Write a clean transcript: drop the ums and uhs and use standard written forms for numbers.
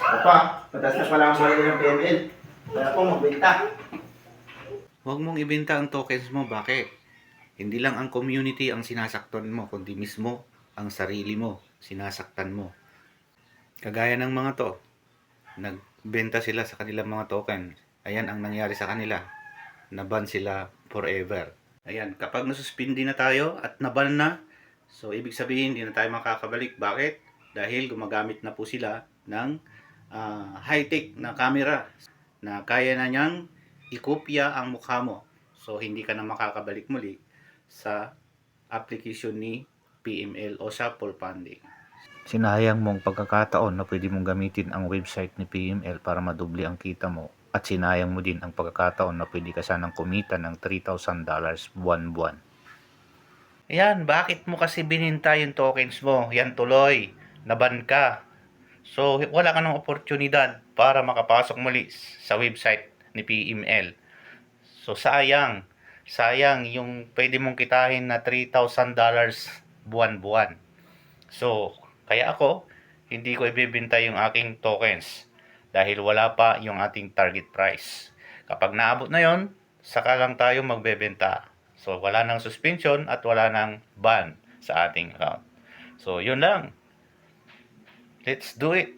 Opa, patas na pala ang value ng PML. Kaya po magbenta. Huwag mong ibenta ang tokens mo. Bakit? Hindi lang ang community ang sinasaktan mo, kundi mismo ang sarili mo, sinasaktan mo. Kagaya ng mga to, nagbenta sila sa kanilang mga tokens. Ayan ang nangyari sa kanila. Naban sila forever. Ayan, kapag nasuspindi na tayo at naban na, so ibig sabihin hindi na tayo makakabalik. Bakit? Dahil gumagamit na po sila ng high-tech na camera na kaya na niyang ikopya ang mukha mo. So hindi ka na makakabalik muli sa application ni PML o sa full funding. Sinayang mong pagkakataon na pwede mong gamitin ang website ni PML para madubli ang kita mo, at sinayang mo din ang pagkakataon na pwede ka sanang kumita ng $3,000 buwan-buwan. Yan, bakit mo kasi bininta yung tokens mo? Yan tuloy, naban ka. So, wala ka ng oportunidad para makapasok muli sa website ni PML. So, sayang. Sayang yung pwede mong kitahin na $3,000 buwan-buwan. So, kaya ako, hindi ko ibibenta yung aking tokens dahil wala pa yung ating target price. Kapag naabot na yon, saka lang tayo magbebenta. So, wala nang suspension at wala nang ban sa ating account. So, yun lang. Let's do it!